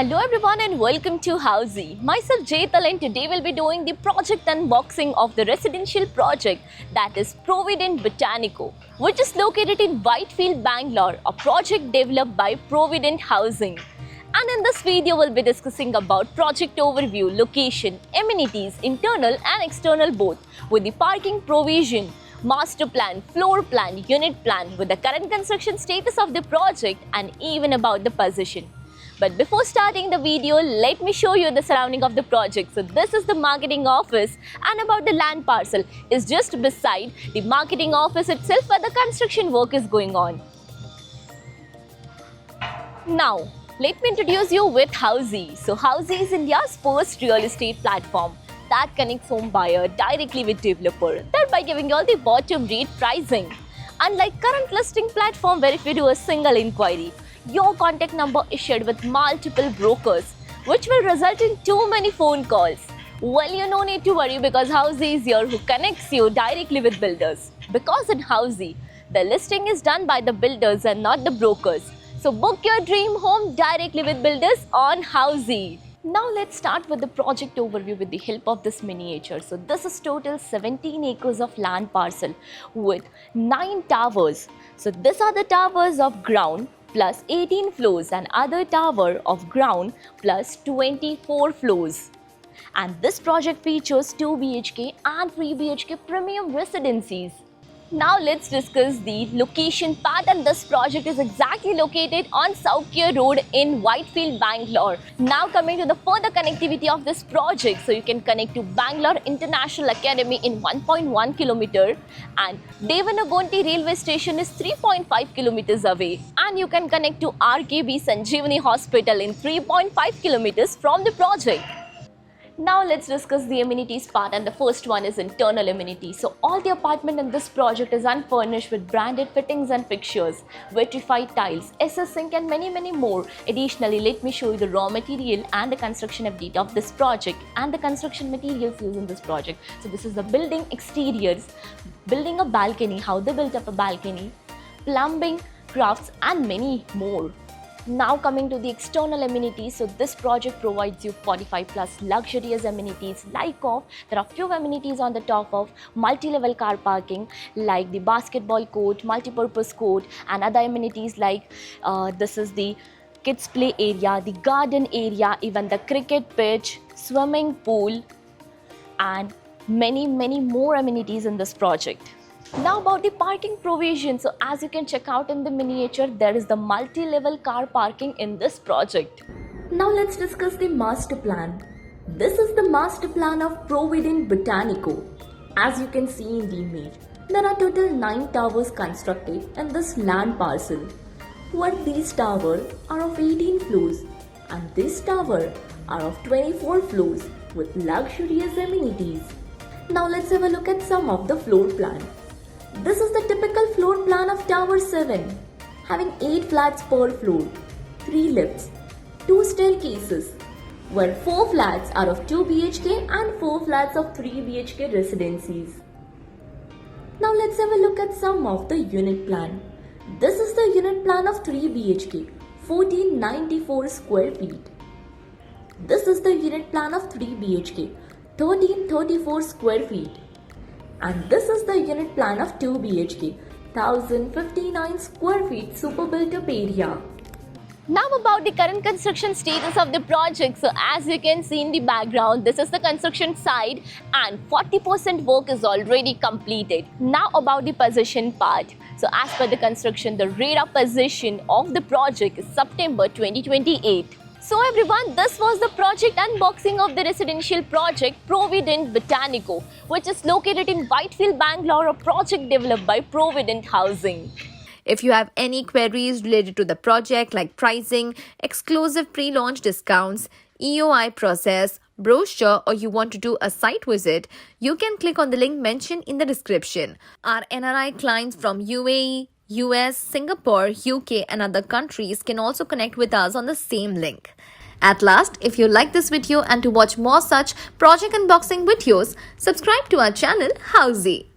Hello everyone and welcome to Housey. Myself Jaital and today we'll be doing the project unboxing of the residential project that is Provident Botanico, which is located in Whitefield, Bangalore, a project developed by Provident Housing. And in this video we'll be discussing about project overview, location, amenities, internal and external both, with the parking provision, master plan, floor plan, unit plan, with the current construction status of the project and even about the position. But before starting the video, let me show you the surrounding of the project. So this is the marketing office, and about the land parcel is just beside the marketing office itself where the construction work is going on. Now, let me introduce you with Housey. So Housey is India's first real estate platform that connects home buyer directly with developer, thereby giving you all the bottom rate pricing. Unlike current listing platform where if you do a single inquiry, your contact number is shared with multiple brokers, which will result in too many phone calls. Well, you no need to worry because Housey is here who connects you directly with builders. Because in Housey, the listing is done by the builders and not the brokers. So book your dream home directly with builders on Housey. Now let's start with the project overview with the help of this miniature. So this is total 17 acres of land parcel with 9 towers. So these are the towers of ground plus 18 floors and other tower of ground plus 24 floors. And this project features 2 BHK and 3 BHK premium residencies. Now let's discuss the location part, and this project is exactly located on Saukya Road in Whitefield, Bangalore. Now coming to the further connectivity of this project, so you can connect to Bangalore International Academy in 1.1 kilometer and Devanagonti railway station is 3.5 kilometers away, and you can connect to RKB Sanjeevani Hospital in 3.5 kilometers from the project. Now let's discuss the amenities part, and the first one is internal amenities. So all the apartment in this project is unfurnished with branded fittings and fixtures, vitrified tiles, SS sink and many more. Additionally, let me show you the raw material and the construction update of this project and the construction materials used in this project. So this is the building exteriors, building a balcony, how they built up a balcony, plumbing, crafts and many more. Now coming to the external amenities, so this project provides you 45 plus luxurious amenities like there are few amenities on the top of multi-level car parking like the basketball court, multi-purpose court and other amenities like this is the kids play area, the garden area, even the cricket pitch, swimming pool and many more amenities in this project. Now about the parking provision, so as you can check out in the miniature, there is the multi-level car parking in this project. Now let's discuss the master plan. This is the master plan of Provident Botanico. As you can see in the image, there are total 9 towers constructed in this land parcel, where these towers are of 18 floors and this tower are of 24 floors with luxurious amenities. Now let's have a look at some of the floor plan. This is the typical floor plan of Tower 7, having 8 flats per floor, 3 lifts, 2 staircases, where 4 flats are of 2 BHK and 4 flats of 3 BHK residencies. Now let's have a look at some of the unit plan. This is the unit plan of 3 BHK, 1494 square feet. This is the unit plan of 3 BHK, 1334 square feet. And this is the unit plan of 2 BHK, 1059 square feet super built up area. Now about the current construction status of the project. So as you can see in the background, this is the construction side and 40% work is already completed. Now about the possession part. So as per the construction, the RERA possession of the project is September 2028. So everyone, this was the project unboxing of the residential project Provident Botanico, which is located in Whitefield, Bangalore, a project developed by Provident Housing. If you have any queries related to the project like pricing, exclusive pre-launch discounts, EOI process, brochure, or you want to do a site visit, you can click on the link mentioned in the description. Our NRI clients from UAE, US, Singapore, UK and other countries can also connect with us on the same link. At last, if you like this video and to watch more such project unboxing videos, subscribe to our channel Housey.